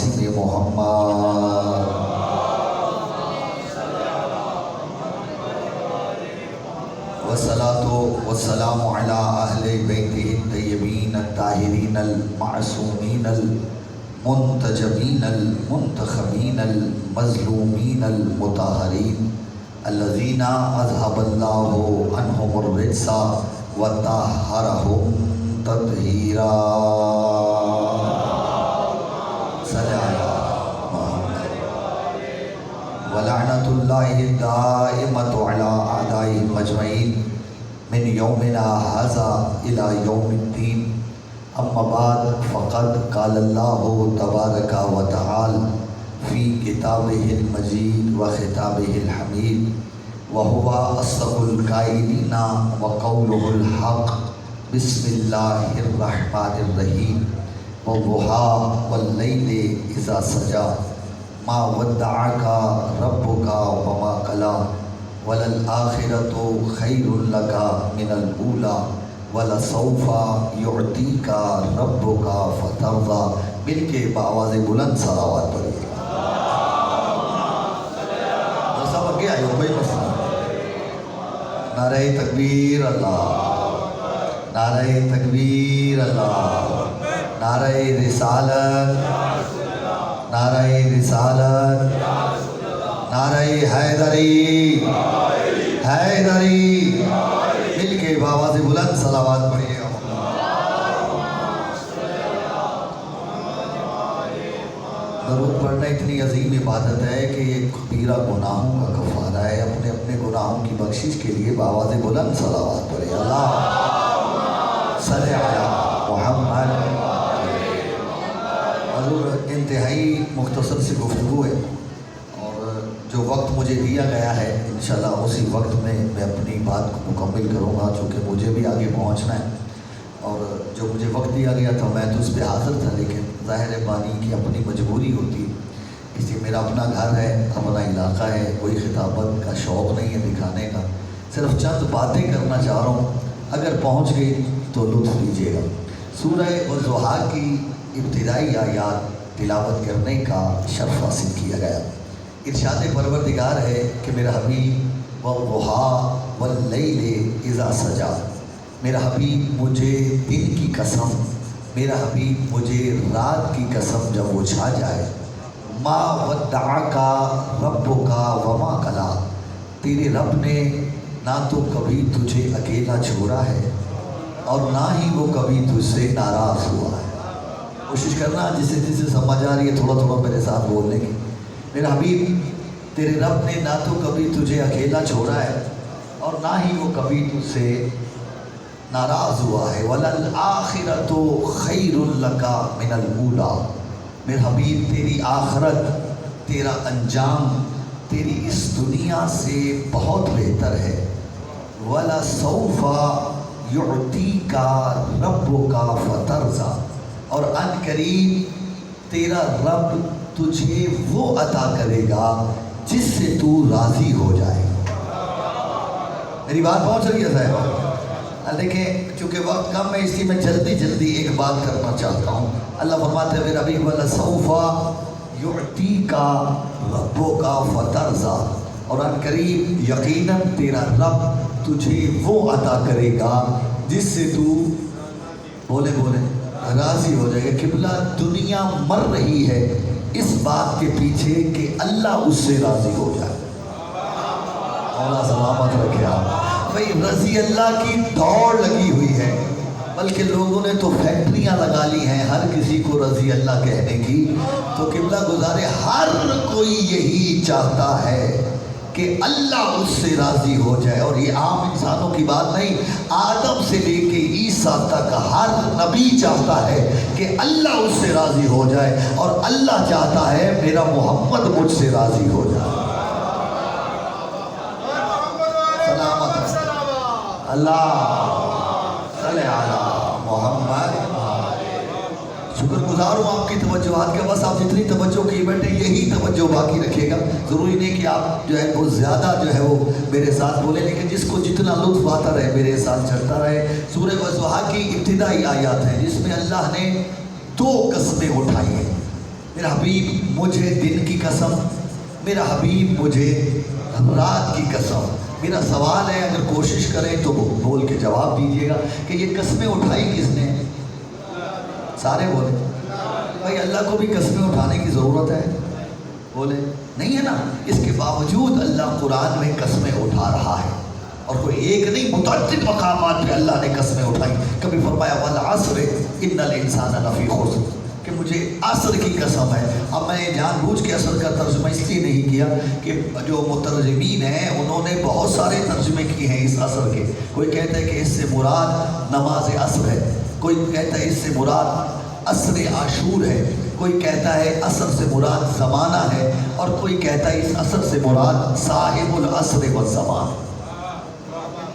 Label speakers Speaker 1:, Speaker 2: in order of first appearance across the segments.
Speaker 1: قاسم محمد والصلاة والسلام على أهل بيته الطيبين الطاهرين المعصومين المنتجبين المنتخبين المظلومين المطهرين الذين أذهب الله عنهم الرجس وطهرهم تطهيرا صل على محمد ولعنة الله الدائمة على أعدائهم أجمعين من يومنا هذا إلى يوم الدين. أما بعد فقد قال الله تبارك وتعالى في كتابه المجيد وخطابه الحميد وهو أصدق القائلين وقوله الحق. بسم الله الرحمن الرحيم والضحى والليل إذا سجى ما ودعك ربك وما قلى وللآخرة خير لك من الأولى ولسوف يعطيك ربك فترضى. مل کے بآواز بلند صلوات پڑھیے. سب اگے آئے ہو بھائی مسئلہ. نعرہ تکبیر اللہ، نعرہ تکبیر اللہ، نعرہ رسالت، نعرہ رسالت، نعرہ حیدری، حیدری. مل کے بآواز بلند صلوات پڑھیے. درود پڑھنا اتنی عظیم عبادت ہے کہ یہ کبیرہ گناہوں کا کفارہ ہے. اپنے اپنے گناہوں کی بخشش کے لیے بآواز بلند صلوات پڑھے. اللہ صلی علی محمد. حضور انتہائی مختصر سی گفتگو ہے اور جو وقت مجھے دیا گیا ہے انشاءاللہ اسی وقت میں اپنی بات کو مکمل کروں گا، چونکہ مجھے بھی آگے پہنچنا ہے. اور جو مجھے وقت دیا گیا تھا میں تو اس پہ حاضر تھا، لیکن ظاہر بانی کی اپنی مجبوری ہوتی ہے. اس لیے میرا اپنا گھر ہے، اپنا علاقہ ہے، کوئی خطابت کا شوق نہیں ہے دکھانے کا. صرف چند باتیں کرنا چاہ رہا ہوں، اگر پہنچ گئی تو لطف لیجیے گا. سورہ والضحیٰ کی ابتدائی آیات تلاوت کرنے کا شرف حاصل کیا گیا. ارشاد پروردگار ہے کہ میرا حبیب والضحیٰ واللیل اذا سجا. میرا حبیب مجھے دن کی قسم، میرا حبیب مجھے رات کی قسم جب وہ چھا جائے. ما ودعک ربک وما قلی. تیرے رب نے نہ تو کبھی تجھے اکیلا چھوڑا ہے اور نہ ہی وہ کبھی تجھ سے ناراض ہوا ہے. کوشش کرنا جسے جسے سمجھ آ رہی ہے تھوڑا تھوڑا میرے ساتھ بولنے کی. میرا حبیب تیرے رب نے نہ تو کبھی تجھے اکیلا چھوڑا ہے اور نہ ہی وہ کبھی تجھ سے ناراض ہوا ہے. وَلَلْآخِرَةُ خَيْرٌ لَكَ مِنَ الْأُولَى. میرے حبیب تیری آخرت، تیرا انجام تیری اس دنیا سے بہت بہتر ہے. وَلَسَوْفَ يُعْطِيكَ رَبُّكَ فَتَرْضَى. اور ان قریب تیرا رب تجھے وہ عطا کرے گا جس سے تو راضی ہو جائے. میری بات پہنچ رہی ہے صاحب؟ دیکھیں چونکہ وقت کم ہے اس لیے میں جلدی ایک بات کرنا چاہتا ہوں. اللہ فرماتے ہیں میرا حبیب وَلَسَوْفَ يُعْطِيكَ رَبُّكَ فَتَرْضَى. اور ان قریب یقیناً تیرا رب تجھے وہ عطا کرے گا جس سے تو بولے راضی ہو جائے گا. قبلہ دنیا مر رہی ہے اس بات کے پیچھے کہ اللہ اس سے راضی ہو جائے. اللہ سلامت رکھے. آپ بھئی رضی اللہ کی دوڑ لگی ہوئی ہے، بلکہ لوگوں نے تو فیکٹریاں لگا لی ہیں ہر کسی کو رضی اللہ کہنے کی. تو قبلہ گزارے ہر کوئی یہی چاہتا ہے کہ اللہ اس سے راضی ہو جائے. اور یہ عام انسانوں کی بات نہیں، آدم سے لے کے عیسیٰ تک ہر نبی چاہتا ہے کہ اللہ اس سے راضی ہو جائے، اور اللہ چاہتا ہے میرا محمد مجھ سے راضی ہو جائے. اللہ صلی علی محمد. شکر گزار ہوں آپ کی توجہات کے. بس آپ جتنی توجہ کی بیٹھے یہی توجہ باقی رکھے گا. ضروری نہیں کہ آپ جو ہے بہت زیادہ جو ہے وہ میرے ساتھ بولیں، لیکن جس کو جتنا لطف آتا رہے میرے ساتھ چڑھتا رہے. سورہ والضحیٰ کی ابتدائی آیات ہیں جس میں اللہ نے دو قسمیں اٹھائی ہیں. میرا حبیب مجھے دن کی قسم، میرا حبیب مجھے رات کی قسم۔ میرا سوال ہے، اگر کوشش کریں تو بول کے جواب دیجیے گا کہ یہ قسمیں اٹھائی کس نے؟ سارے بولے بھائی اللہ کو بھی قسمیں اٹھانے کی ضرورت ہے؟ بولے نہیں ہے نا۔ اس کے باوجود اللہ قرآن میں قسمیں اٹھا رہا ہے، اور کوئی ایک نہیں، متعدد مقامات پہ اللہ نے قسمیں اٹھائی۔ کبھی فرمایا والعصر ان الانسان لفی خسر، کہ مجھے عصر کی قسم ہے۔ اب میں جان بوجھ کے عصر کا ترجمہ اس لیے نہیں کیا کہ جو مترجمین ہیں انہوں نے بہت سارے ترجمے کیے ہیں اس عصر کے۔ کوئی کہتا ہے کہ اس سے مراد نماز عصر ہے، کوئی کہتا ہے اس سے مراد عصر عاشور ہے، کوئی کہتا ہے عصر سے مراد زمانہ ہے، اور کوئی کہتا ہے اس عصر سے مراد صاحب العصر والزمان۔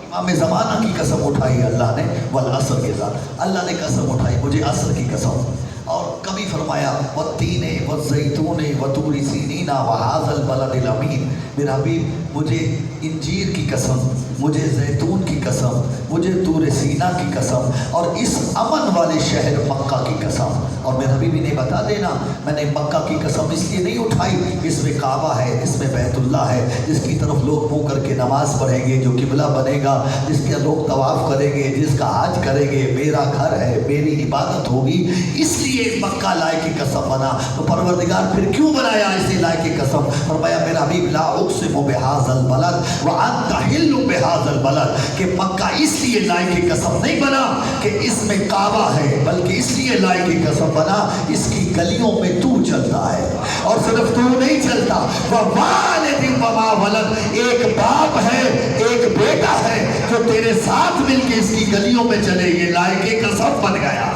Speaker 1: امام زمانہ کی قسم اٹھائی اللہ نے، والعصر کے ساتھ اللہ نے قسم اٹھائی مجھے عصر کی قسم۔ اور کبھی فرمایا والتین والزیتون وطور سینین وہذا البلد الامین، میرا حبیب مجھے انجیر کی قسم، مجھے زیتون کی قسم، مجھے طور سینا کی قسم، اور اس امن والے شہر مکہ کی قسم۔ اور میرے حبیب نے بتا دینا میں نے مکہ کی قسم اس لیے نہیں اٹھائی، اس میں کعبہ ہے، اس میں بیت اللہ ہے، جس کی طرف لوگ منہ کر کے نماز پڑھیں گے، جو قبلہ بنے گا، جس کے لوگ طواف کریں گے، جس کا حج کریں گے، میرا گھر ہے، میری عبادت ہوگی، اس لیے مکہ لائے کی قسم بنا۔ تو پروردگار پھر کیوں بنایا اسی لائے کی قسم؟ فرمایا میرا حبیب لا اقسم بہذا البلد وانت حل بہذا البلد، کہ مکہ اس لیے لائے کی قسم نہیں بنا کہ اس میں کعبہ ہے، بلکہ اس لیے لائے کی قسم بنا اس کی گلیوں میں تو چلتا ہے، اور صرف تو نہیں چلتا، ووالد وما ولد، ایک باپ ہے، ایک بیٹا ہے جو تیرے ساتھ مل کے اس کی گلیوں میں چلے، یہ لائے کی قسم بن گیا۔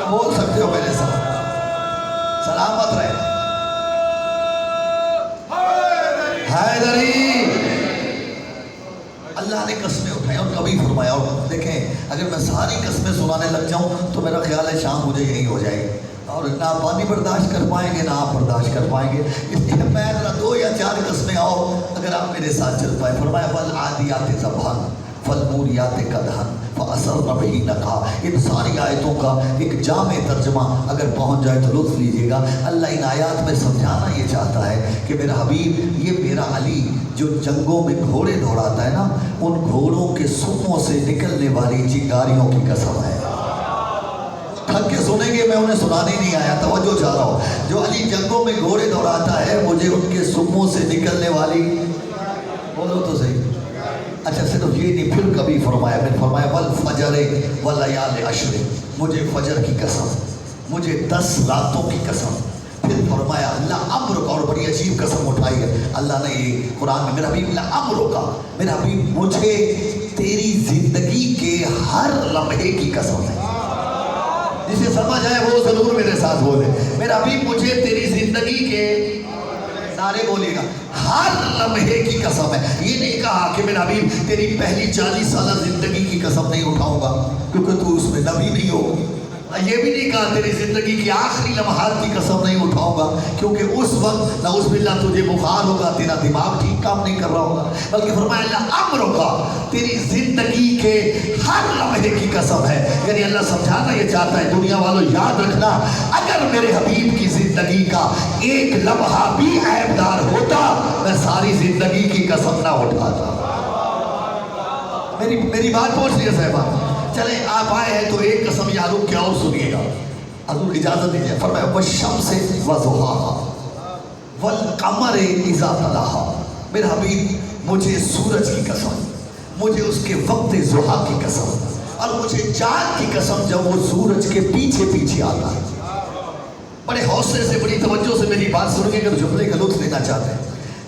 Speaker 1: بول سکتے ہو میرے ساتھ؟ سلامت رہے حیدری۔ اللہ نے قسمیں اٹھائیں، اور کبھی فرمایا، اور دیکھیں اگر میں ساری قسمیں سنانے لگ جاؤں تو میرا خیال ہے شام مجھے یہی ہو جائے گی، اور نہ پانی برداشت کر پائیں گے نہ آپ برداشت کر پائیں گے، اس لیے میں ذرا 2 یا 4 قسمیں آؤ اگر آپ میرے ساتھ چل پائے۔ فرمایا والعادیات ضبحا فالموریات قدحا فأثرن بہ نقعا۔ ان ساری آیتوں کا ایک جامع ترجمہ اگر پہنچ جائے تو لطف لیجیے گا۔ اللہ ان آیات میں سمجھانا یہ چاہتا ہے کہ میرا حبیب، یہ میرا علی جو جنگوں میں گھوڑے دوڑاتا ہے نا، ان گھوڑوں کے سموں سے نکلنے والی چنگاریوں کی قسم ہے۔ تھک کے سنیں گے، میں انہیں سنانے نہیں آیا، توجہ چاہ رہا ہوں۔ جو علی جنگوں میں گھوڑے دوڑاتا ہے، مجھے ان کے سموں سے نکلنے والی، بولو تو صحیح۔ اچھا صرف یہ نہیں، پھر کبھی فرمایا، پھر فرمایا والفجر ولیال عشر، مجھے فجر کی قسم، مجھے 10 راتوں کی قسم۔ پھر فرمایا اللہ امر کا، اور بڑی عجیب قسم اٹھائی ہے اللہ نے یہ قرآن میں، میرا حبیب اللہ امر کا، میرا حبیب مجھے تیری زندگی کے ہر لمحے کی قسم ہے۔ جسے سمجھ آئے وہ ضرور میرے ساتھ بولے، میرا حبیب مجھے تیری زندگی کے، سارے بولیے گا، ہر لمحے کی قسم ہے۔ یہ نہیں کہا کہ میرا حبیب تیری پہلی 40 سالہ زندگی کی قسم نہیں اٹھاؤں گا کیونکہ تو اس میں نبی نہیں ہو، یہ بھی نہیں کہا تیری زندگی کی آخری لمحات کی قسم نہیں اٹھاؤں گا کیونکہ اس وقت نعوذ باللہ تجھے بخار ہوگا، تیرا دماغ ٹھیک کام نہیں کر رہا ہوگا، بلکہ فرمایا اللہ امروں کا، تیری زندگی کے ہر لمحے کی قسم ہے۔ یعنی اللہ سمجھانا یہ چاہتا ہے دنیا والوں یاد رکھنا، اگر میرے حبیب کی زندگی کا ایک لمحہ بھی عیبدار ہوتا میں ساری زندگی کی قسم نہ اٹھاتا۔ میری بات پہنچ رہی ہے صاحبہ؟ چلیں آپ آئے ہیں تو ایک قسم یہاں رک کے اور سنیے گا، حضور اجازت دیجیے۔ فرمایا والشمس وضحاها والقمر اذا تلاها، میرا حبیب مجھے سورج کی قسم، مجھے اس کے وقت ضحیٰ کی قسم، اور مجھے چاند کی قسم جب وہ سورج کے پیچھے پیچھے آتا ہے۔ بڑے حوصلے سے بڑی توجہ سے میری بات سنیں گے اگر جملے کا لطف لینا چاہتے ہیں۔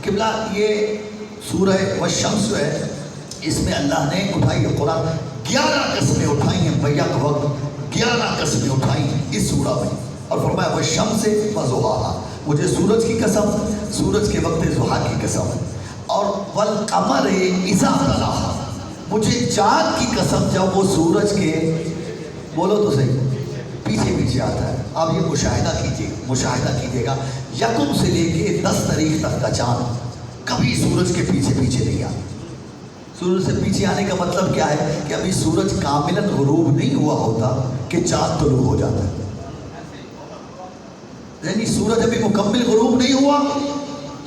Speaker 1: قبلہ یہ سورہ والشمس ہے، اس میں اللہ نے اٹھائی ہے قرآن 11 قسمیں اٹھائی ہیں، بیک وقت 11 قسمیں اٹھائی ہیں اس سورہ میں، اور فرمایا والشمس وضحاها، مجھے سورج کی قسم، سورج کے وقت ضحیٰ کی قسم، اور والقمر اذا تلاها، مجھے چاند کی قسم جب وہ سورج کے، بولو تو صحیح، پیچھے پیچھے آتا ہے۔ آپ یہ مشاہدہ کیجیے گا، یکم سے لے کے 10 تاریخ تک کا چاند کبھی سورج کے پیچھے پیچھے نہیں آتا۔ سورج سے پیچھے آنے کا مطلب کیا ہے کہ ابھی سورج کاملاً غروب نہیں ہوا ہوتا کہ چاند طلوع ہو جاتا ہے۔ یعنی سورج ابھی مکمل غروب نہیں ہوا،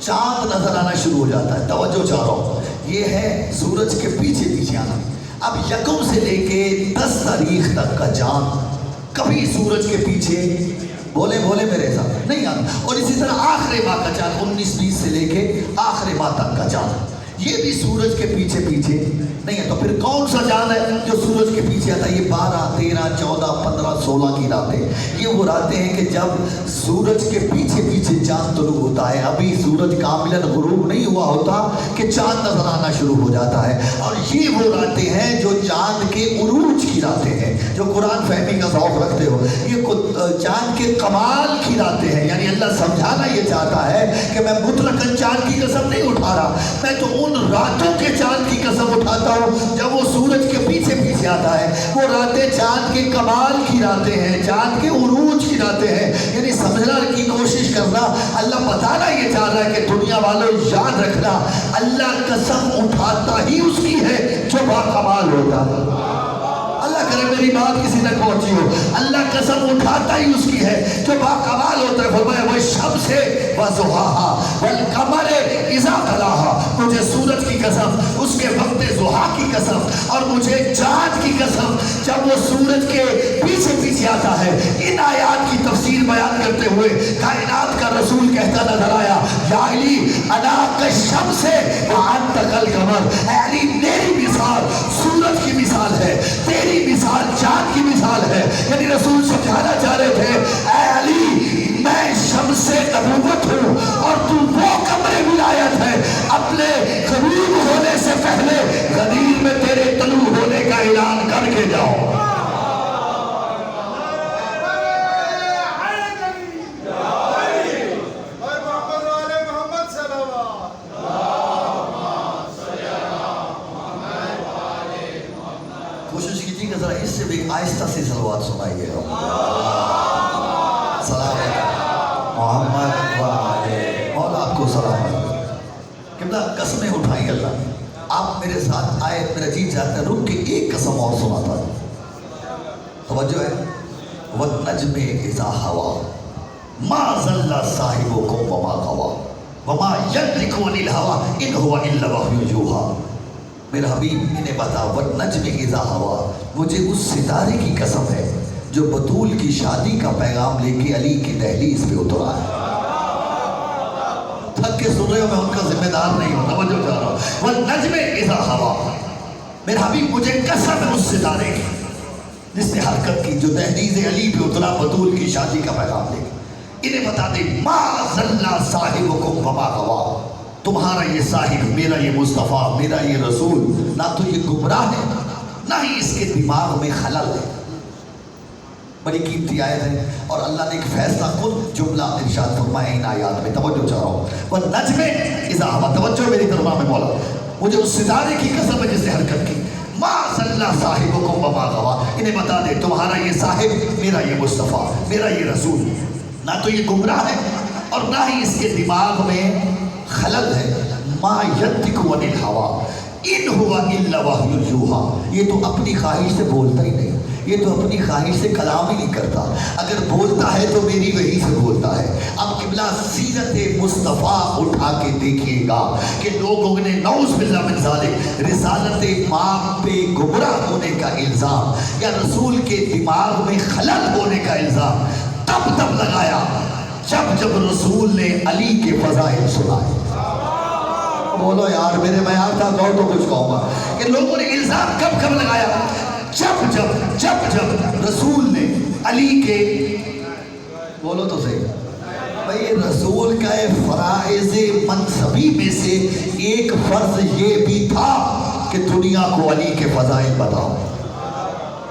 Speaker 1: چاند نظر آنا شروع ہو جاتا ہے. توجہ چاہ رہا ہوں، یہ ہے سورج کے پیچھے پیچھے آنا. اب یکم سے لے کے 10 تاریخ تک کا چاند کبھی سورج کے پیچھے بولے میرے ساتھ نہیں آتا. اور اسی طرح آخری ماہ کا چاند 19-20 سے لے کے آخری ماہ تک کا چاند یہ بھی سورج کے پیچھے نہیں ہے. تو پھر کون سا چاند ہے جو سورج کے پیچھے آتا ہے؟ یہ 12 13 14 15 16 کی راتیں. یہ وہ راتیں ہیں کہ جب سورج کے پیچھے چاند طلوع ہوتا ہے. ابھی سورج کاملاً غروب نہیں ہوا ہوتا کہ چاند نظر آنا شروع ہو جاتا ہے. اور یہ وہ راتیں ہیں جو چاند کے عروج کی راتیں ہیں. جو قرآن فہمی کا ذوق رکھتے ہو، یہ چاند کے کمال کی راتیں ہیں. یعنی اللہ سمجھانا یہ چاہتا ہے کہ میں مطلقاً چاند کی قسم نہیں اٹھا رہا، میں تو ان راتوں کے چاند کی قسم اٹھاتا ہوں جب وہ سورج کے پیچھے آتا ہے. وہ راتیں چاند کے کمال کی راتیں ہیں، چاند کے عروج کی راتیں ہیں. یعنی سمجھنا کی کوشش کرنا. اللہ بتانا یہ چاہ رہا ہے کہ دنیا والوں یاد رکھنا، اللہ قسم اٹھاتا ہی اس کی ہے جو باکمال ہوتا ہے. اللہ کرے میری بات کسی تک پہنچی ہو. اللہ قسم اٹھاتا ہی اس کی ہے جو باکمال ہوتا ہے. فرمایا والشمس وضحاہا والقمر اذا تلاہا. مجھے سورج کی قسم، اس کے وقت ضحا کی قسم، اور مجھے چاند کی قسم جب وہ سورج کے پیچھے آتا ہے. ان آیات کی تفسیر بیان کرتے ہوئے کائنات کا رسول کہتا نظر آیا، یا علی انا کالشمس وانت کالقمر. اے علی میری مثال سورج کی مثال ہے، تیری مثال چاند کی مثال ہے. یعنی رسول سمجھانا چاہ رہے تھے، اے علی میں شمس نبوت ہوں اور تو وہ قمر ولایت ہے. اپنے غروب ہونے سے پہلے غدیر میں تیرے طلوع ہونے کا اعلان کر کے جاؤ. کوشش کیجیے کہ ذرا اس سے بھی آہستہ سے صلوات سنائیے. سلام محمد وعلے مولا آپ کو سلام. قبلہ قسمیں اٹھائیں اللہ نے. آپ میرے ساتھ آئے، میرا جی چاہتا ہے رک کے ایک قسم اور سناتا ہے. توجہ ہے. والنجم اذا ہوا ما ضل صاحبکم وما غوا وما ینطق عن الہوی ان هو الا وحی یوحی. میرا حبیب انہیں بتا والنجم اذا ہوا، مجھے اس ستارے کی قسم ہے جو بطول کی شادی کا پیغام لے کے علی کی دہلیز پہ اترا ہے. تھک کے سن رہے ہو، میں ان کا ذمہ دار نہیں ہوں. توجہ چاہ رہا ہوں. والنجم اذا ہوا، میرا حبیب مجھے قسم ہے اس ستارے کی جس نے حرکت کی، جو دہلیز علی پہ اترا بطول کی شادی کا پیغام لے کے. انہیں بتا دے ما ضل صاحبکم وما غوا، تمہارا یہ صاحب، میرا یہ مصطفیٰ، میرا یہ رسول نہ تو یہ گمراہ ہے نہ ہی اس کے دماغ میں خلل ہے. بڑی قیمتی آیت ہے اور اللہ نے ایک فیصلہ خود جملہ ارشاد فرمایا ان آیات میں. توجہ چاہ رہا ہوں. والنجم اذا ہوا، توجہ میری طرف میں مولا، مجھے اس ستارے کی قسم ہے جس نے حرکت کی. ما ضل صاحبکم وما غوا، انہیں بتا دے تمہارا یہ صاحب، میرا یہ مصطفیٰ، میرا یہ رسول نہ تو یہ گمراہ ہے اور نہ ہی اس کے دماغ میں خلل ہے. ما ینطق عن الہوی ان هو الا وحی یوحی. یہ تو اپنی خواہش سے بولتا ہی نہیں، یہ تو اپنی خواہش سے کلام ہی نہیں کرتا. اگر بولتا ہے تو میری وحی سے بولتا ہے. اب قبلہ سیرت مصطفیٰ اٹھا کے دیکھیے گا کہ لوگوں نے نعوذ باللہ من ذالک رسالت امام پہ گمراہ ہونے کا الزام یا رسول کے دماغ میں خلل ہونے کا الزام تب لگایا جب رسول نے علی کے فضائل سنائے. بولو یار میرے معیار تھا کہو تو کچھ کہوں گا کہ لوگوں نے الزام کب لگایا؟ جب رسول نے علی کے، بولو تو صحیح بھئی، رسول کا فرائض منصبی میں سے ایک فرض یہ بھی تھا کہ دنیا کو علی کے فضائل بتاؤ.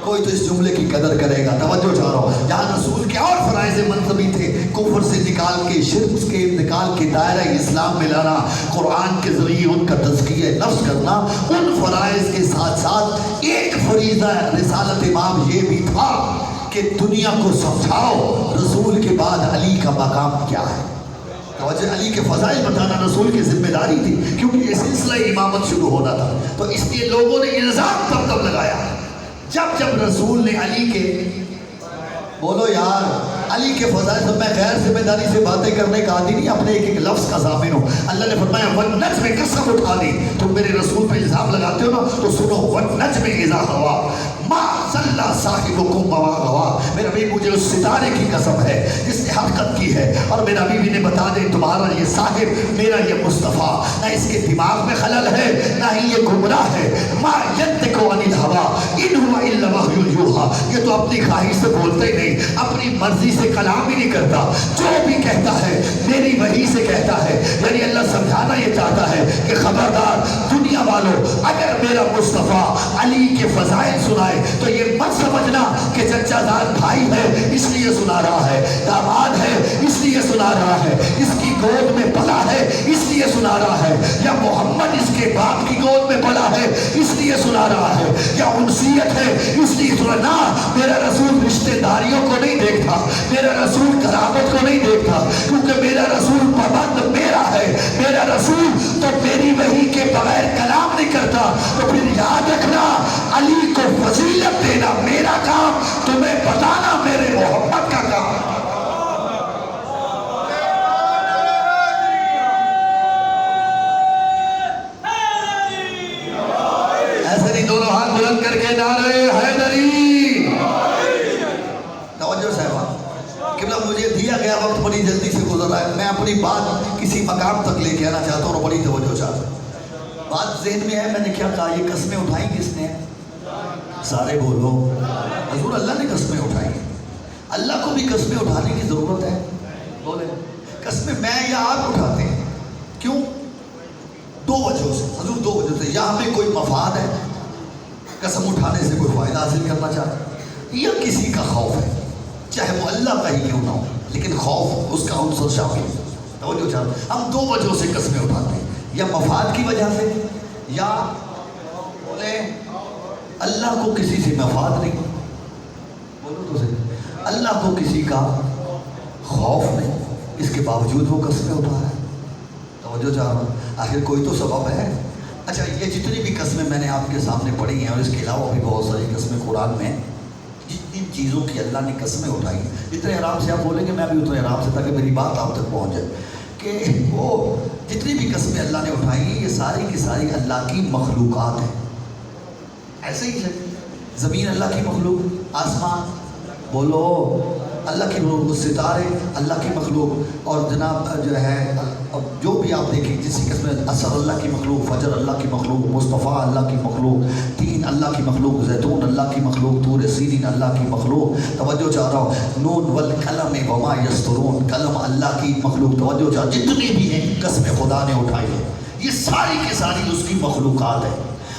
Speaker 1: کوئی تو اس جملے کی قدر کرے گا. توجہ چاہ رہا ہوں. جہاں رسول کے اور فرائض منصبی تھے، کفر سے نکال کے، شرک سے نکال کے دائرہ اسلام میں لانا، قرآن کے ذریعے ان کا تزکیہ نفس کرنا، ان فرائض کے ساتھ ایک فریضہ رسالت امام یہ بھی تھا کہ دنیا کو سمجھاؤ رسول کے بعد علی کا مقام کیا ہے. توجہ، علی کے فضائل بتانا رسول کی ذمہ داری تھی کیونکہ یہ سلسلہ امامت شروع ہونا تھا. تو اس لیے لوگوں نے الزام تب لگایا جب رسول نے علی کے، بولو یار علی کے فضائل سے میں غیر ذمہ داری سے باتیں کرنے کا عادی نہیں، اپنے ایک ایک لفظ کا ضامن ہوں۔ اللہ نے فرمایا والنجم میں قسم اٹھا دی، تم میرے رسول پہ الزام لگاتے ہو نا تو سنو والنجم اذا ہوا ما ضل صاحبکم وما غوا، میرا بھی مجھے اس ستارے کی قسم ہے جس نے حرکت کی ہے، اور میرا بیوی نے بتا دے تمہارا یہ صاحب میرا یہ مصطفیٰ نہ اس کے دماغ میں خلل ہے نہ ہی یہ گمراہ ہے، ما ینطق عن الہوا ان هو الا وحی یوحی، یہ تو اپنی خواہش سے بولتا ہی نہیں، اپنی مرضی سے کلام ہی نہیں کرتا، جو بھی کہتا ہے میری وحی سے کہتا ہے۔ یعنی اللہ سمجھانا یہ چاہتا ہے کہ خبردار دنیا والوں، اگر میرا مصطفیٰ علی کے فضائل سنائے تو یہ مت سمجھنا کہ چچا دار بھائی ہے اس لیے سنا رہا ہے، داماد ہے اس لیے سنا رہا ہے، اس کی گود میں پلا ہے اس لیے سنا رہا ہے، یا محمد اس کے باپ کی گود میں پلا ہے اس لیے سنا رہا ہے، یا انسیت ہے اس لیے سنا نہ، میرا رسول رشتہ داریوں کو نہیں دیکھتا، میرا رسول قرابت کو نہیں دیکھتا، کیونکہ میرا رسول پابند میرا ہے، میرا رسول تو میری وحی کے بغیر کلام نہیں کرتا۔ تو پھر یاد رکھنا علی کو فضیلت دینا میرا کام، تمہیں بتانا میرے محمد کا کام۔ ایسے نہیں، دونوں ہاتھ بلند کر کے نعرے حیدری۔ توجہ صاحبہ، قبلہ مجھے دیا گیا وقت بڑی جلدی سے گزر رہا ہے، میں اپنی بات کسی مقام تک لے کے آنا چاہتا ہوں اور بڑی توجہ چاہتا ہوں۔ بات ذہن میں ہے، میں نے کیا کہا یہ قسمیں اٹھائیں کس نے؟ سارے بولو حضور اللہ نے قسمیں اٹھائی ہیں، اللہ کو بھی قسمیں اٹھانے کی ضرورت ہے، بولے قسمیں میں یا آپ اٹھاتے ہیں، کیوں؟ دو وجہوں سے حضور، دو وجہ سے، یا ہمیں کوئی مفاد ہے قسم اٹھانے سے کوئی فائدہ حاصل کرنا چاہتا ہے، یا کسی کا خوف ہے چاہے وہ اللہ کا ہی کیوں نہ ہو لیکن خوف اس کا عنصر شامل ہے۔ توجہ چاہتا ہم دو وجہوں سے قسمیں اٹھاتے ہیں، یا مفاد کی وجہ سے، یا بولے اللہ کو کسی سے مفاد نہیں، بولو تو صحیح، اللہ کو کسی کا خوف نہیں، اس کے باوجود وہ قسمیں اٹھا رہا ہے۔ توجہ چاہ رہا ہوں، آخر کوئی تو سبب ہے۔ اچھا، یہ جتنی بھی قسمیں میں نے آپ کے سامنے پڑھی ہیں اور اس کے علاوہ بھی بہت ساری قسمیں قرآن میں، جتنی چیزوں کی اللہ نے قسمیں اٹھائی ہیں، جتنے آرام سے آپ بولیں گے میں بھی اتنے آرام سے، تاکہ میری بات آپ تک پہنچ جائے، کہ وہ جتنی بھی قسمیں اللہ نے اٹھائی ہیں یہ ساری کی ساری اللہ کی مخلوقات ہیں۔ ایسے ہی ہے، زمین اللہ کی مخلوق، آسمان بولو اللہ کی مخلوق، ستارے اللہ کی مخلوق، اور جناب جو ہے جو بھی آپ دیکھیں جسی قسم، عصر اللہ کی مخلوق، فجر اللہ کی مخلوق، مصطفیٰ اللہ کی مخلوق، تین اللہ کی مخلوق، زیتون اللہ کی مخلوق، طور سینین اللہ کی مخلوق، توجہ چاہ رہا ہوں، نون والقلم وما یسطرون، قلم اللہ کی مخلوق، توجہ چاہ، جتنی بھی ہیں قسمیں خدا نے اٹھائی ہے، یہ ساری کی ساری اس کی مخلوقات ہیں،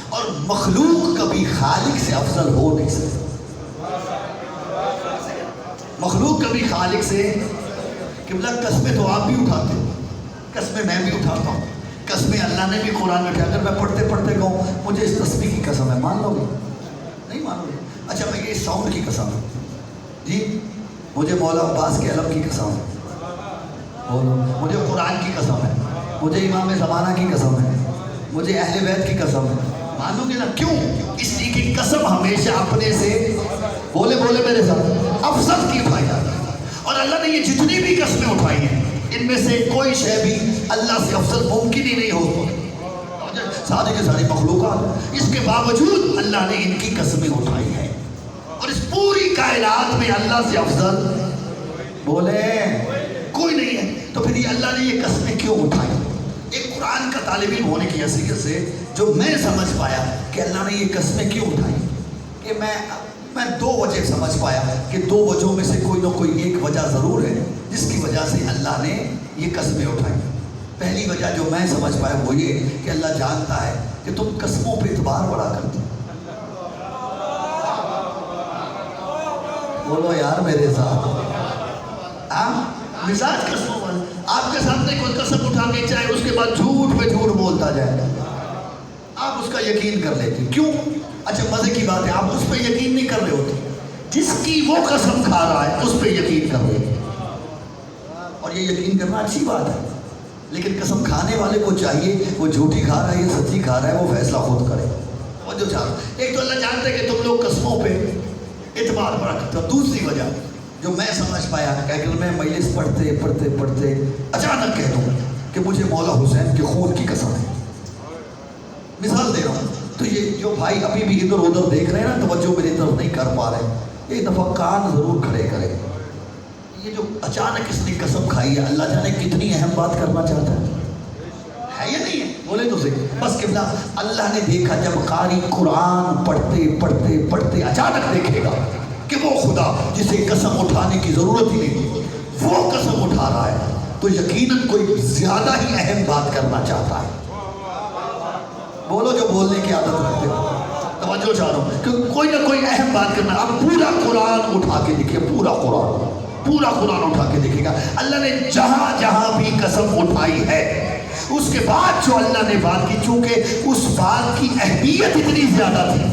Speaker 1: اور مخلوق کبھی خالق سے افضل ہو نہیں سکتی، مخلوق کبھی خالق سے، قبلہ قسمیں تو آپ بھی اٹھاتے ہو، قسمیں میں بھی اٹھاتا ہوں، قسمیں اللہ نے بھی قرآن میں اٹھایا، اگر میں پڑھتے پڑھتے کہوں مجھے اس تسبیح کی قسم ہے، مان لو گے؟ نہیں مانو گے؟ اچھا میں یہ ساؤنڈ کی قسم ہے جی، مجھے مولا عباس کے علم کی قسم ہے، بولو مجھے قرآن کی قسم ہے، مجھے امام زمانہ کی قسم ہے، مجھے اہل بیت کی قسم ہے، مانو گے نا؟ کیوں؟ اس لیے کہ قسم ہمیشہ اپنے سے، بولے بولے میرے ساتھ، افضل کی اٹھائی جاتی ہے، اور اللہ نے یہ جتنی بھی قسمیں اٹھائی ہیں ان میں سے کوئی شے بھی اللہ سے افضل ممکن ہی نہیں ہوتی، ساری کے ساری مخلوقات، اس کے باوجود اللہ نے ان کی قسمیں اٹھائی ہیں، اور اس پوری کائنات میں اللہ سے افضل بولے کوئی نہیں ہے، تو پھر یہ اللہ نے یہ قسمیں کیوں اٹھائی؟ ایک قرآن کا طالب علم ہونے کی حیثیت سے جو میں سمجھ پایا کہ اللہ نے یہ قسمیں کیوں اٹھائی، کہ میں دو وجہ سمجھ پایا کہ دو وجہوں میں سے کوئی نہ کوئی ایک وجہ ضرور ہے جس کی وجہ سے اللہ نے یہ قسمیں اٹھائی۔ پہلی وجہ جو میں سمجھ پایا وہ یہ کہ اللہ جانتا ہے کہ تم قسموں پہ اعتبار بڑا کرتے، بولو یار میرے ساتھ، مزاج قسموں والے، آپ کے سامنے کوئی قسم اٹھا کے چاہے اس کے بعد جھوٹ پہ جھوٹ بولتا جائے آپ اس کا یقین کر لیتے، کیوں؟ اچھا مزے کی بات ہے، آپ اس پہ یقین نہیں کر رہے ہوتے، جس کی وہ قسم کھا رہا ہے اس پہ یقین کر رہے ہیں، اور یہ یقین کرنا اچھی بات ہے، لیکن قسم کھانے والے کو چاہیے وہ جھوٹی کھا رہا ہے یا سچی کھا رہا ہے وہ فیصلہ خود کرے۔ وہ جو چاہتا ایک تو اللہ جانتا ہے کہ تم لوگ قسموں پہ اعتبار بڑا کرتے ہو، دوسری وجہ جو میں سمجھ پایا کہ اگر میں مجلس پڑھتے پڑھتے پڑھتے اچانک کہہ دوں کہ مجھے مولا حسین کے خون کی قسم ہے، مثال دے رہا ہوں، تو یہ جو بھائی ابھی بھی ادھر ادھر دیکھ رہے ہیں نا، توجہ میری طرف نہیں کر پا رہے، ایک دفعہ کان ضرور کھڑے کریں۔ یہ جو اچانک اس نے قسم کھائی ہے، اللہ جانے کتنی اہم بات کرنا چاہتا ہے یا نہیں ہے؟ بولے تو صحیح۔ بس قبلہ اللہ نے دیکھا جب قاری قرآن پڑھتے پڑھتے پڑھتے اچانک دیکھے گا کہ وہ خدا جسے قسم اٹھانے کی ضرورت ہی نہیں، وہ قسم اٹھا رہا ہے، تو یقیناً کوئی زیادہ ہی اہم بات کرنا چاہتا ہے۔ بولو جو بولنے کی عادت رکھتے ہو، توجہ چاہ رہا ہوں کہ کوئی نہ کوئی اہم بات کرنا۔ اب پورا قرآن اٹھا کے دیکھیے، پورا قرآن اٹھا کے دیکھے گا، اللہ نے جہاں جہاں بھی قسم اٹھائی ہے، اس کے بعد جو اللہ نے بات کی، چونکہ اس بات کی اہمیت اتنی زیادہ تھی،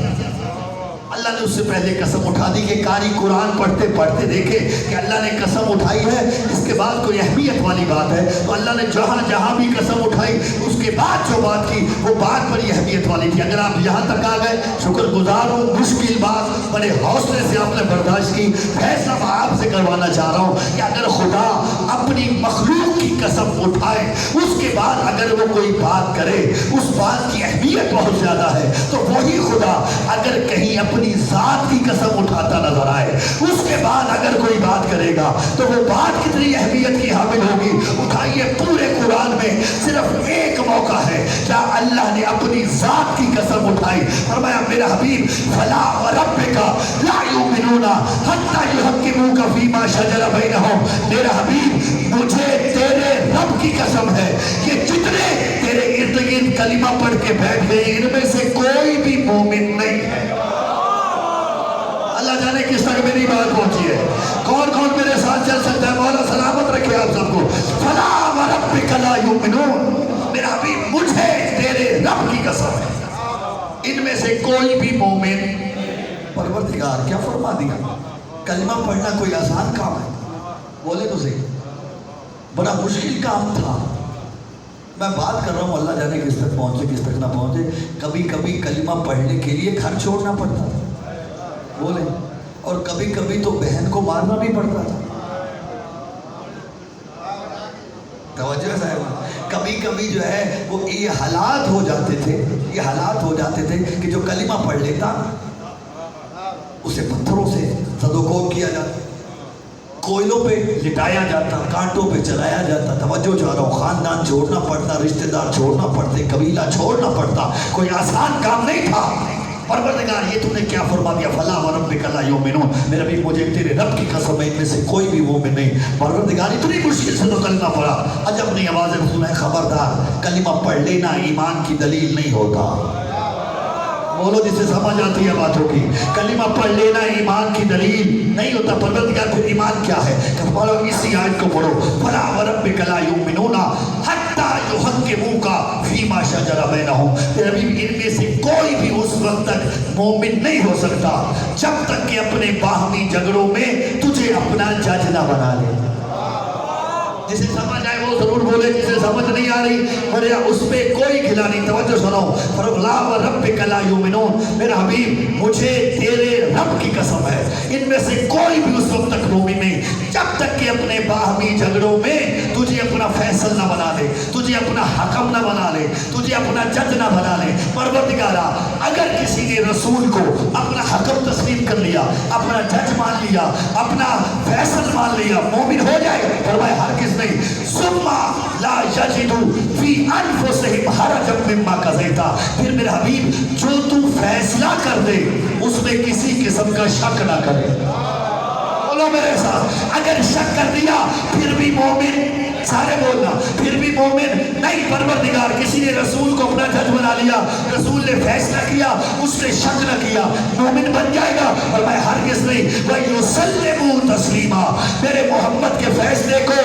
Speaker 1: اللہ نے اس سے پہلے قسم اٹھا دی کہ قاری قرآن پڑھتے پڑھتے دیکھے کہ اللہ نے قسم اٹھائی ہے، اس کے بعد کوئی اہمیت والی بات ہے، تو اللہ نے جہاں جہاں بھی قسم اٹھائی، اس کے بعد جو بات کی وہ بات بڑی اہمیت والی تھی۔ اگر آپ یہاں تک آ گئے، شکر گزار ہوں، مشکل بات بڑے حوصلے سے آپ نے برداشت کی۔ فیصلہ میں آپ سے کروانا چاہ رہا ہوں کہ اگر خدا اپنی مخلوق کی قسم اٹھائے، اس کے بعد اگر وہ کوئی بات کرے، اس بات کی اہمیت بہت زیادہ ہے، تو وہی خدا اگر کہیں اپنی ذات کی قسم اٹھاتا نظر آئے، اس کے بعد اگر کوئی بات کرے گا تو وہ بات کتنی اہمیت کی حامل ہوگی۔ اٹھائیے، پورے قرآن میں صرف ایک موقع ہے کیا اللہ نے اپنی ذات کی قسم اٹھائی، فرمایا میرا حبیب فلا وربک لا یؤمنون حتی یحکموک فیما شجر بینہم، میرا حبیب مجھے تیرے رب کی قسم ہے، یہ جتنے تیرے ارد گرد کلمہ پڑھ کے بیٹھ گئے ان میں سے کوئی بھی مومن نہیں ہے۔ اللہ جانے کس تک میری بات پہنچی ہے، کون کون میرے ساتھ چل سکتا ہے؟ مولا سلامت رکھے آپ سب کو۔ فلا وربک لا یؤمنون، میرا حبیب مجھے تیرے رب کی قسم ہے، ان میں سے کوئی بھی مومن۔ پروردگار کیا فرما دیا، کلمہ پڑھنا کوئی آسان کام ہے؟ بولے تو صحیح، بڑا مشکل کام تھا۔ میں بات کر رہا ہوں، اللہ جانے کس تک پہنچے کس تک نہ پہنچے۔ کبھی کبھی کلمہ پڑھنے کے لیے گھر چھوڑنا پڑتا تھا، بولے، اور کبھی کبھی تو بہن کو مارنا بھی پڑتا تھا۔ توجہ صاحب، کبھی کبھی جو ہے وہ یہ حالات ہو جاتے تھے کہ جو کلمہ پڑھ لیتا اسے پتھروں سے صدوکوب کیا جاتا، کوئلوں پہ لٹایا جاتا، کانٹوں پہ چلایا جاتا۔ توجہ چاہ رہا ہوں، خاندان چھوڑنا پڑتا، رشتہ دار چھوڑنا پڑتے، قبیلہ چھوڑنا پڑتا، کوئی آسان کام نہیں تھا۔ پروردگار یہ تو نے کیا فرما دیا، فلا وربک لا یؤمنون، میرا بھی مجھے تیرے رب کی قسم ہے ان میں سے کوئی بھی مومن نہیں۔ پروردگار اتنی مشکل سے تو کلمہ پڑھا، عجب نہیں آوازیں سنیں، خبردار کلمہ پڑھ لینا ایمان کی دلیل نہیں ہوتا۔ بولو جسے سمجھ آتی ہے باتوں کی، کلمہ پڑھ لینا ایمان کی دلیل نہیں ہوتا۔ پروردگار پھر ایمان کیا ہے؟ کہ پڑھو اسی آیت کو پڑھو، فلا وربک لا یؤمنون حتی یحکموک فیما شجر بینہم، تیرے نبی ان میں سے کوئی بھی اس وقت تک مومن نہیں ہو سکتا جب تک کہ اپنے باہمی جھگڑوں میں تجھے اپنا جج نہ بنا لے۔ جسے سمجھ آئے وہ ضرور بولے، جسے سمجھ نہیں آ رہی میرے اس پہ کوئی کھلا نہیں۔ توجہ سنو، فلا وربک لا یؤمنون، میرا حبیب مجھے تیرے رب کی قسم ہے ان میں سے کوئی بھی اس وقت تک مومن نہیں جب تک کہ اپنے باہمی جھگڑوں میں تجھے اپنا فیصل نہ بنا لے، تجھے اپنا حکم نہ بنا لے، تجھے اپنا جج نہ بنا لے۔ پروردگارا اگر کسی نے رسول کو اپنا حکم تسلیم کر لیا، اپنا جج مان لیا، اپنا فیصل مان لیا، مومن ہو جائے؟ فرمایا ہرگز نہیں۔ ثم لا یجدوا فی انفسہم حرجا مما قضیت، پھر میرے حبیب جو تو فیصلہ کر دے اس میں کسی قسم کا شک نہ کرے۔ بولو میرے ساتھ، اگر شک کر دیا پھر بھی مومن، سارے بولنا، پھر بھی مومن نہیں۔ پروردگار کسی نے رسول کو اپنا جج بنا لیا، رسول نے فیصلہ کیا، اس نے شک نہ کیا، مومن بن جائے گا؟ اور میں ہرگز نہیں۔ وَيُسَلِّمُوا تَسْلِيمًا، میرے محمد کے فیصلے کو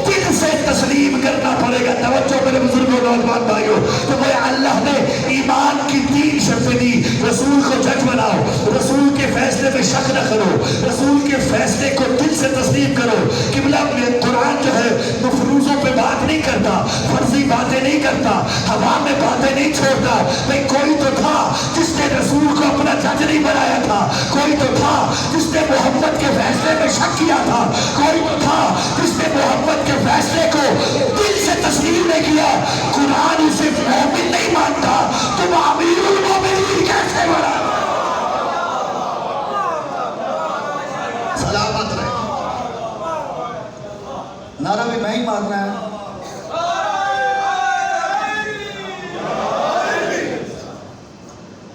Speaker 1: دل سے تسلیم کرنا پڑے گا۔ توجہ میرے بزرگوں نوجوان بھائیوں، تو وہ اللہ نے ایمان کی 3 شرطیں دی، رسول کو جج بناؤ، رسول کے فیصلے میں شک نہ کرو، رسول کے فیصلے کو دل سے تسلیم کرو۔ قبلہ قرآن جو ہے مفروضوں پہ بات نہیں کرتا، فرضی ایسی باتیں نہیں کرتا، ہوا میں باتیں نہیں چھوڑتا۔ بھئی کوئی تو تھا جس نے رسول کو اپنا جج نہیں بنایا تھا، کوئی تو تھا جس نے محمد کے فیصلے میں شک کیا تھا، کوئی تو تھا جس نے محمد کے فیصلے کو دل سے تسلیم نہیں کیا۔ قرآن اسے مومن نہیں مانتا، تم امیر المومنین کیسے بنا؟ سلامت رہے، نعرہ بھی میں ہی مارنا ہے۔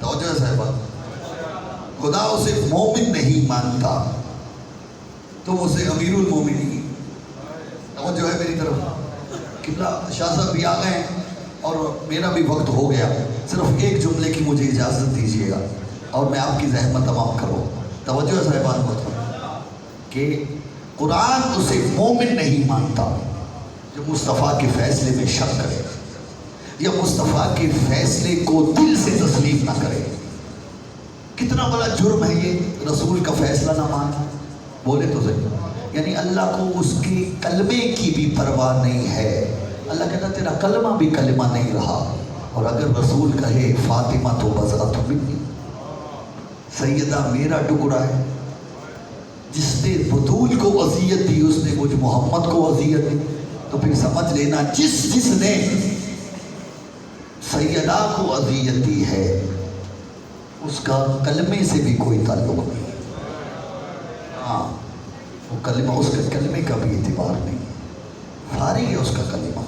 Speaker 1: توجہ صاحبہ، خدا اسے مومن نہیں مانتا، تم اسے امیر المومنین۔ توجہ ہے میری طرف؟ قبلہ شاہ صاحب بھی آ گئے ہیں اور میرا بھی وقت ہو گیا، صرف ایک جملے کی مجھے اجازت دیجیے گا اور میں آپ کی زحمت تمام کروں۔ توجہ صاحبان کو کہ قرآن اسے مومن نہیں مانتا جو مصطفیٰ کے فیصلے میں شک کرے یا مصطفیٰ کے فیصلے کو دل سے تسلیم نہ کرے۔ کتنا بڑا جرم ہے یہ، رسول کا فیصلہ نہ ماننا۔ بولے تو صحیح، یعنی اللہ کو اس کے کلمے کی بھی پرواہ نہیں ہے۔ اللہ کہتا تیرا کلمہ بھی کلمہ نہیں رہا، اور اگر رسول کہے فاطمہ تو بضعۃ منی، سیدہ میرا ٹکڑا ہے، جس نے بطول کو اذیت دی اس نے مجھ محمد کو اذیت دی، تو پھر سمجھ لینا جس نے سیدہ کو اذیت دی ہے اس کا کلمے سے بھی کوئی تعلق نہیں۔ ہاں وہ کلمہ، اس کے کلمے کا بھی اعتبار نہیں، فارغ ہے اس کا کلمہ۔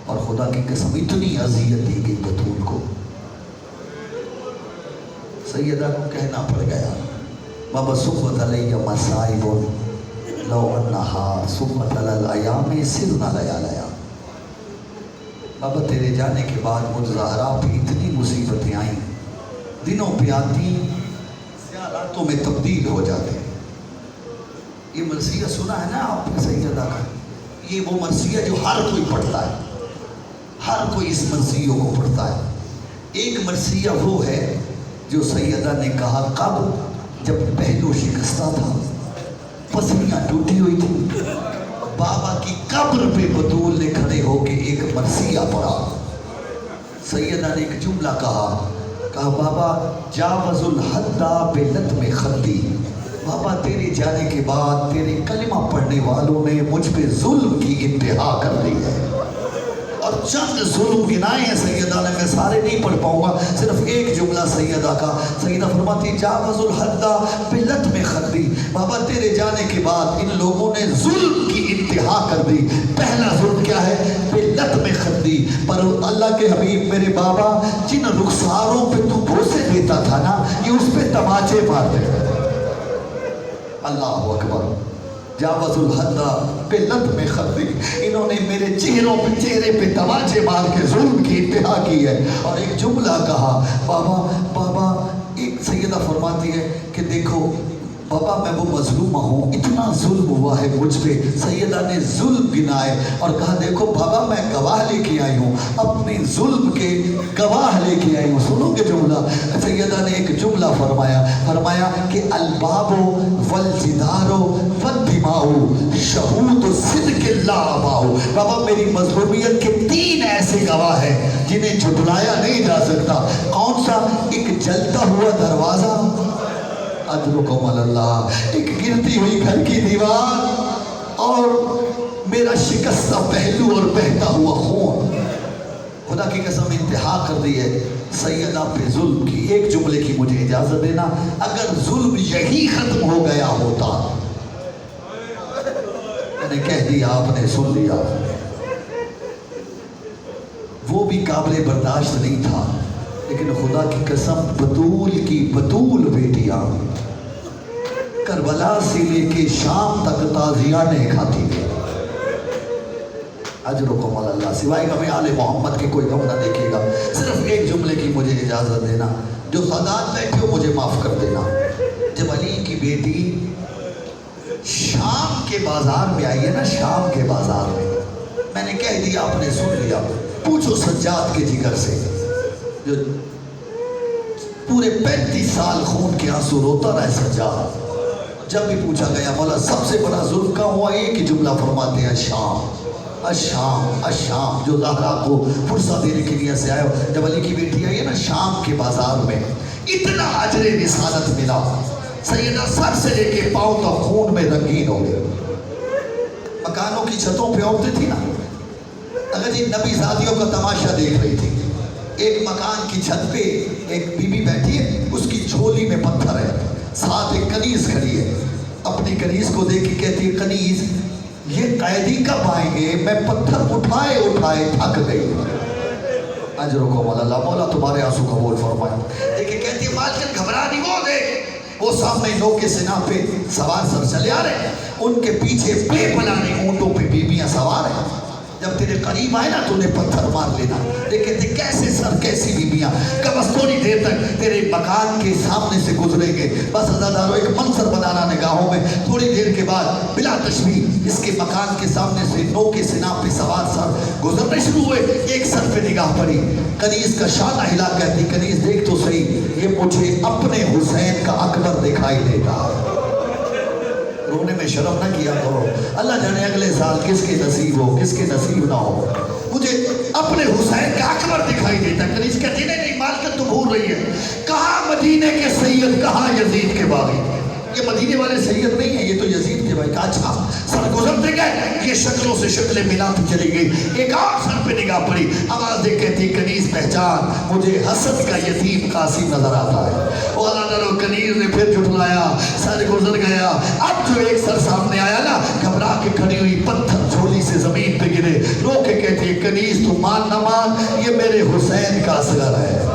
Speaker 1: اور خدا کی قسم اتنی اذیت دی گئی بطول کو، سیدہ کو کہنا پڑ گیا بابا سبت علیہ مسائب لو انہا سبت علی الایام سرنا لیالیا۔ بابا تیرے جانے کے بعد مجھ زہرا پہ اتنی مصیبتیں آئیں، دنوں پہ آتی راتوں میں تبدیل ہو جاتے۔ یہ مرثیہ سنا ہے نا آپ نے سیدہ کا؟ یہ وہ مرثیہ جو ہر کوئی پڑھتا ہے، ہر کوئی اس مرثیوں کو پڑھتا ہے۔ ایک مرثیہ وہ ہے جو سیدہ نے کہا کب؟ جب پہلو شکستہ تھا، پسلیاں ٹوٹی ہوئی تھی، بابا کی قبر پہ بطول نے کھڑے ہو کے ایک مرثیہ پڑھا۔ سیدہ نے ایک جملہ کہا بابا جاوز الحد بلطم خدی، بابا تیرے جانے کے بعد تیرے کلمہ پڑھنے والوں نے مجھ پہ ظلم کی انتہا کر دی ہے، اور چند ظلم گنائے ہیں سیدہ نے، میں سارے نہیں پڑھ پاؤں گا، صرف ایک جملہ سیدہ کا۔ سیدہ فرماتی جاوز الحد بلطم خدی، بابا تیرے جانے کے بعد ان لوگوں نے ظلم کی انتہا کر دی۔ پہلا ظلم کیا ہے؟ بلطم خدی، پر اللہ کے حبیب میرے بابا جن رخساروں پہ تو بوسے دیتا تھا نا، یہ اس پہ تماچے مارتے ہیں۔ اللہ اکبر، جاوز الحد بلطم خدی، انہوں نے میرے چہرے پہ تماچے مار کے ظلم کی انتہا کی ہے۔ اور ایک جملہ کہا بابا ایک سیدہ فرماتی ہے کہ دیکھو بابا میں وہ مظلومہ ہوں، اتنا ظلم ہوا ہے مجھ پہ۔ سیدہ نے ظلم گنائے اور کہا دیکھو بابا میں گواہ لے کے آئی ہوں، اپنی ظلم کے گواہ لے کے آئی ہوں۔ سنو گے جملہ؟ سیدہ نے ایک جملہ فرمایا کہ الباب والجدار والدماء شہود صدق لا اباء، بابا میری مظلومیت کے 3 ایسے گواہ ہیں جنہیں جھٹلایا نہیں جا سکتا۔ کون سا؟ ایک جلتا ہوا دروازہ، اجرکم اللہ، ایک گرتی ہوئی گھر کی دیوار، اور میرا شکستہ پہلو اور بہتا ہوا خون۔ خدا کی قسم انتہا کر دی ہے سیدہ پہ ظلم کی۔ ایک جملے کی مجھے اجازت دینا، اگر ظلم یہی ختم ہو گیا ہوتا، میں نے کہہ دیا آپ نے سن لیا، وہ بھی قابل برداشت نہیں تھا، لیکن خدا کی قسم بطول کی بطول بیٹیاں کربلا سے لے کے شام تک تازیانے کھاتی تھی۔ اجرکم اللہ، سوائے غم آل محمد کے کوئی غم نہ دیکھے گا۔ صرف ایک جملے کی مجھے اجازت دینا، جو سادات بیٹھے ہو مجھے معاف کر دینا۔ جب علی کی بیٹی شام کے بازار میں آئی ہے نا، شام کے بازار میں نے کہہ دیا آپ نے سن لیا، پوچھو سجاد کے جگر سے جو پورے 35 سال خون کے آنسو روتا رہے سجاد، جب بھی پوچھا گیا مولا سب سے بڑا ظلم کا ہوا، ایک ہی جملہ فرماتے ہیں شام۔ الشام الشام، جو زہرا کو فرصت دینے کے لیے سے آئے ہو. جب علی کی بیٹی آئی ہے نا شام کے بازار میں، اتنا اجر رسالت ملا، سیدہ سر سے لے کے پاؤں تک خون میں رنگین ہو گئے. مکانوں کی چھتوں پہ عورتیں تھی نا، اگر جی نبی زادیوں کا تماشا دیکھ رہی تھی. ایک مکان کی چھت پہ ایک بی بی بیٹھی ہے، اس کی جھولی میں پتھر ہے، ساتھ ایک کنیز کھڑی ہے. اپنی کنیز کو دیکھ کے کہتی ہے کنیز یہ قیدی کب آئیں گے؟ میں پتھر اٹھائے اٹھائے تھک گئی. اجرکم اللہ، مولا تمہارے آنسو قبول فرمائے. دیکھیں کہتی ہے مالکن گھبرا نہیں، وہ دیکھ وہ سامنے نو کے سنا پہ سوار سر چلے آ رہے ہیں، ان کے پیچھے بے پناہ اونٹوں پہ بیبیاں سوار ہیں. جب تیرے قریب آئے نا تو انہیں پتھر مار لینا. دیکھیں تھے کیسے سر کیسی بیبیاں، کہ بس تھوڑی دیر تک تیرے مکان کے سامنے سے گزریں گے، بس عزادارو ایک منظر بنانا نگاہوں میں. تھوڑی دیر کے بعد بلا تشبیہ اس کے مکان کے سامنے سے نو کے سنا پہ سوار سر گزرنے شروع ہوئے. ایک سر پہ نگاہ پڑی، کنیز کا شانہ ہلا، کہتی کنیز دیکھ تو صحیح، یہ مجھے اپنے حسین کا اکبر دکھائی دیتا. رونے میں شرم نہ کیا کرو، اللہ جانے اگلے سال کس کے نصیب ہو کس کے نصیب نہ ہو. مجھے اپنے حسین کا اکبر دکھائی دیتا. کنیز کہتی نہیں مالکن تو بھول رہی ہے، کہاں مدینے کے سید کہاں یزید کے باغی. یہ مدینے والے سید نہیں ہیں، یہ تو یزید کے بھائی. اچھا سر گزرتے گئے، یہ شکلوں سے شکلیں ملاتی چلی گئی. ایک اور سر پہ نگاہ پڑی، آواز دیکھ کہتی کنیز پہچان، مجھے حسد کا یتیم قاسم نظر آتا ہے. وہ اللہ کنیز نے پھر جھٹلایا، سر گزر گیا. اب جو ایک سر سامنے آیا نا، گھبرا کے کھڑی ہوئی، پتھر جھولی سے زمین پہ گرے. رو کے کہتی کنیز تو مان نہ مان، یہ میرے حسین کا اصغر ہے،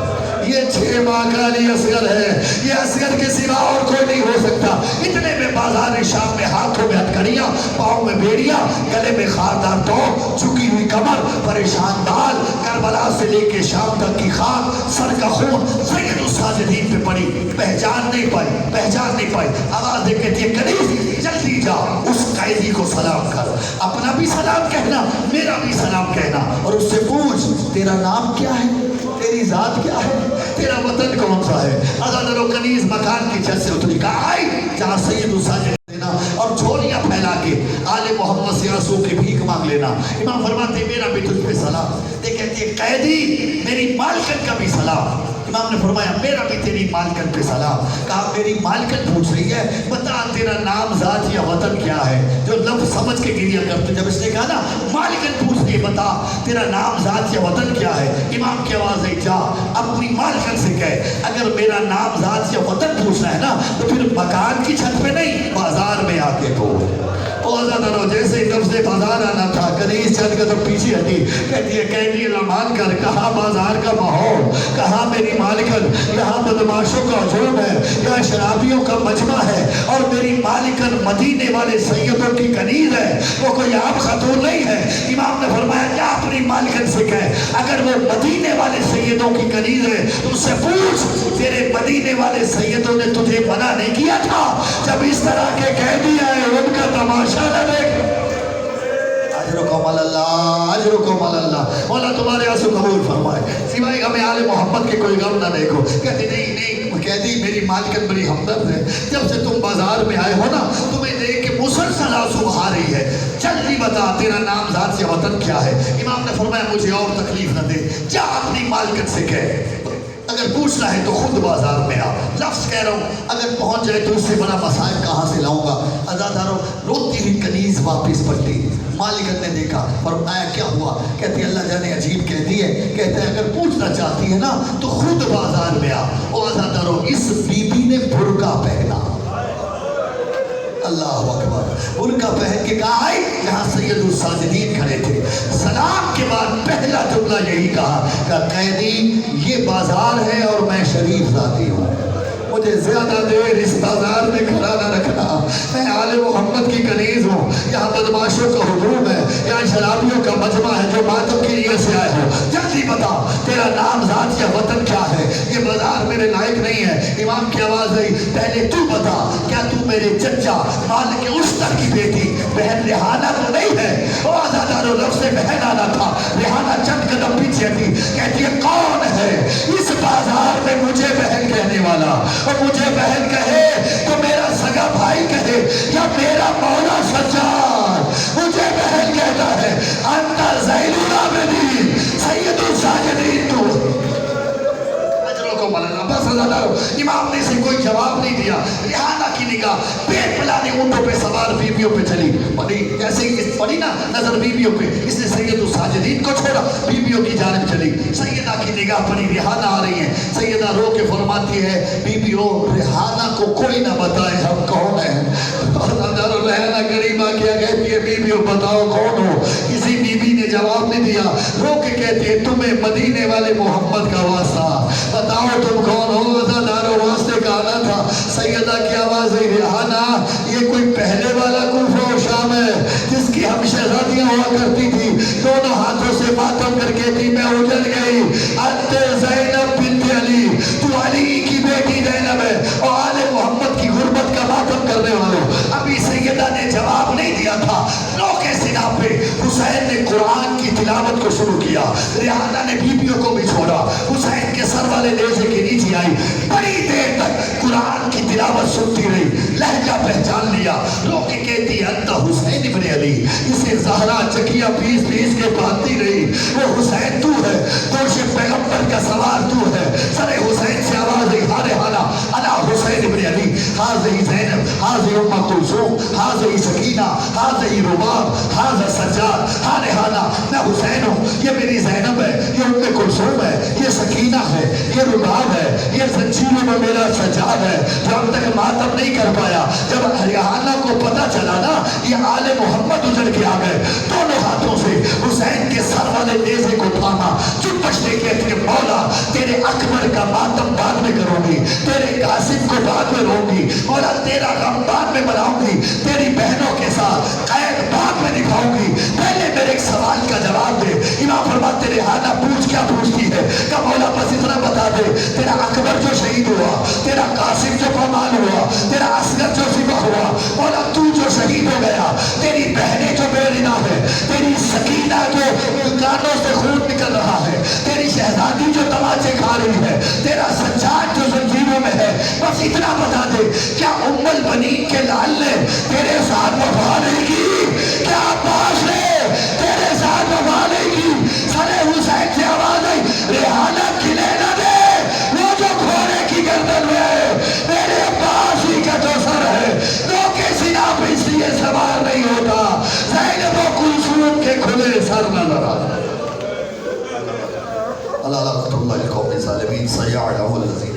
Speaker 1: یہ 6 ماہ کا علی اصغر ہے، یہ اصغر کے سوا اور کوئی نہیں ہو سکتا. اتنے میں بازار شام میں ہاتھوں میں ہتھکڑیاں، پاؤں میں بیڑیاں، گلے میں خاردار تو، جھکی ہوئی کمر، پریشان بال، کربلا سے لے کے شام تک کی خاک، سر کا خون سید الساجدین پہ پڑی. پہچان نہیں پائی. آواز دے کہتی ہے کنیز جلدی جا، اس قیدی کو سلام کر، اپنا بھی سلام کہنا، میرا بھی سلام کہنا، اور اس سے پوچھ تیرا نام کیا ہے، تیری ذات کیا ہے، تیرا وطن کون سا ہے. عزادارو کنیز مکان کی چھت سے اتری، کہا آئی جہاں سید الساجدین دینا اور جھولیاں پھیلا کے آل محمد سے آنسو کی بھیک مانگ لینا. امام فرماتے میرا بھی تجھ پہ سلام. یہ کہتی ہے قیدی میری مالکن کا بھی سلام. امام نے فرمایا میرا بھی تیری مالکن پہ سلام. کہا میری مالکن پوچھ رہی ہے بتا تیرا نام ذات یا وطن کیا ہے. جو لفظ سمجھ کے گریا کرتے، جب اس نے کہا نا مالکن پوچھ رہی ہے بتا تیرا نام ذات یا وطن کیا ہے، امام کی آواز ہے جا اپنی مالکن سے کہے اگر میرا نام ذات یا وطن پوچھنا ہے نا تو پھر مکان کی چھت پہ نہیں، بازار میں آ کے بول. عزادارو جیسے ہی لفظ بازار آنا تھا، کنیز چل کے تو پیچھے ہٹی. کہتی ہے قیدی مان کر، کہاں بازار کا ماحول، کہاں میری مالکن، یہاں بدماشوں کا ہجوم ہے، یہاں شرابیوں کا مجمع ہے، اور میری مالکن مدینے والے سیدوں کی کنیز ہے، وہ کوئی عام خاتون نہیں ہے. امام نے فرمایا کیا اپنی مالکن سے کہے اگر وہ مدینے والے سیدوں کی کنیز ہے تو اس سے پوچھ تیرے مدینے والے سیدوں نے تجھے منع نہیں کیا تھا جب اس طرح کے قیدی آئے ان کا تماشا نہ دیکھ. اجرکم اللہ، اجرکم اللہ. مولا تمہارے آنسو قبول فرمائے. سوائے ہمیں آل محمد کے کوئی غم نہ دیکھو. کہتی نہیں کہتی میری مالکن بڑی ہمدرد ہے، جب سے تم بازار میں آئے ہو نا تمہیں دیکھ کے مسلسل آنسو بہا رہی ہے. جلدی بتا تیرا نام ذات سے وطن کیا ہے. امام نے فرمایا مجھے اور تکلیف نہ دے، جا اپنی مالکن سے کہے اگر پوچھنا ہے تو خود بازار میں آ. لفظ کہہ رہا ہوں اگر پہنچ جائے تو اس سے بڑا مسائل کہاں سے لاؤں گا. عزادارو روتی ہوئی کنیز واپس پلٹی. مالکن نے دیکھا فرمایا کیا ہوا. کہتی اللہ جانے عجیب کہتی ہے، کہتے ہیں اگر پوچھنا چاہتی ہے نا تو خود بازار میں آ. اور عزادارو اس بی بی نے برقع پہنا، اللہ اکبر، برقع پہن کے کہا آئی یہاں سید الساجدین کھڑے تھے. سلام کے بعد پہلا جملہ یہی کہا کہ قیدی یہ بازار ہے اور میں شریف ذاتی ہوں، مجھے زیادہ دیر اس بازار میں کھڑا نہ رکھنا. میں آل محمد کی کنیز ہوں، یہاں بدماشوں کا ہجوم ہے، یہاں شرابیوں کا مجمع ہے جو ماتم کے لیے سے آئے ہو. جلدی بتا تیرا نام ذات یا وطن کیا ہے، یہ بازار میرے لائق نہیں ہے. امام کی آواز آئی پہلے تو بتا کیا تو میرے چچا مالک اشتر کی بیٹی بہن ریحانہ تو نہیں ہے. وہ عزادارو لفظ سے بہن آنا تھا. ریحانہ چند قدم پیچھے تھی. کہتی ہے کون ہے اس بازار میں مجھے بہن کہنے والا، اور مجھے بہن کہے تو میرا سگا بھائی کہے یا میرا مولا سجاد مجھے بہن کہتا ہے. امام نے اسے کوئی جواب نہیں دیا. ریحانہ کی نگاہ پیٹ پلانے اونٹوں پہ سوار بیویوں پہ چلی پڑی, جیسے پڑی نا نظر بیویوں پہ, اس نے سید الساجدین کو چھوڑا, بیویوں کی جانب چلی. سیدہ کی نگاہ پڑی, ریحانہ آ رہی ہے. سیدہ رو کے فرماتی ہے بیویوں ریحانہ کو کوئی نہ بتائے ہم کون ہیں. اور ریحانہ کریمہ کیا کہتی ہے بیویوں بتاؤ کون ہو. کسی بیوی نے جواب نہیں دیا. رو کے کہتی ہے تمہیں مدینے والے محمد کا واسطہ, بتاؤ تم کون ہو. دارو واسطے کا آنا تھا. سیدہ کی آواز ہے ریحانہ یہ کوئی پہلے والا کوفہ و شام ہے جس کی ہم شہزادیاں ہوا کرتی تھی, دونوں ہاتھوں سے ماتم کر کے تھی میں اجڑ گئی. انت زینب بنت علی, تو علی کی بیٹی زینب ہے اور آل محمد کی غربت کا ماتم کرنے والوں. ابھی سیدہ نے جواب نہیں دیا تھا, رو کے سنا پہ حسین نے قرآن کی تلاوت کو شروع کیا. ریحانہ نے بیویوں کو بھی چھوڑا, حسین کے سر والے نیزے کے نیچے آئی, بڑی دیر تک قرآن کی تلاوت سنتی رہی. لہجہ پہچان لیا, رو کے کہتی انت حسین ابن علی. اسے زہرا چکیا پیس پیس کے باندھتی رہی, وہ حسین تو ہے, دوش پیغمبر کا سوار تو ہے. سر حسین سے آواز ہے ریحانہ انا حسین ابن علی, حاضر زینب, حاضر ام کلثوم, حاضر سکینہ, حاضر رباب, حاضر سجاد. ہاں ریحانہ میں حسین ہوں, یہ میری زینب ہے, یہ ام کلثوم ہے, یہ سکینہ ہے, یہ رباب ہے, یہ زنجیروں میں میرا سجاد ہے جو اب تک ماتم نہیں کر پایا. جب ریحانہ کو پتا چلا نا یہ آل محمد اجڑ کے آ گئے, دونوں ہاتھوں سے حسین کے سر والے نیزے کو تھاما, چپ بچنے کہتے ہیں مولا تیرے اکبر کا ماتم بعد میں کروں گی, تیرے قاسم کو بعد میں رہوں گی, مولا تیرا غم بعد میں مناؤں گی, تیری بہنوں کے ساتھ قید بعد میں نبھاؤں گی, پہلے میرے ایک سوال کا جواب دے. امام فرماتے ریحانہ پوچھ کیا پوچھتی ہے, کہ مولا بس اتنا بتا دے تیرا اکبر جو شہید ہوا, تیرا قاسم جو پامال ہوا, تیرا اصغر جو ذبح ہوا, مولا تو جو شہید ہو گیا, تیری بہنیں جو بے رنا ہے, تیری سکینہ جو کانوں سے خون نکل رہا ہے, تیری شہزادی جو تماچے کھا رہی ہے, تیرا سجاد جو زنجیروں میں ہے, بس اتنا بتا دے کیا ام البنین کے لال نے تیرے ساتھ وفا نہیں کی, کیا عباس نے تیرے ساتھ وفا نہیں کی. سر حسین سے آواز آئی ریحانہ کھلے نہ دے, وہ جو گھوڑے کی گردن میں ہے میرے عباس ہی کا جو سر ہے, رو کے سینہ پہ اس لیے سوار نہیں ہوتا. زینب و کلثوم کے کھلے سر نظر آتا. اللہ رحمۃ اللہ القوم الظالمین سیعلم الذین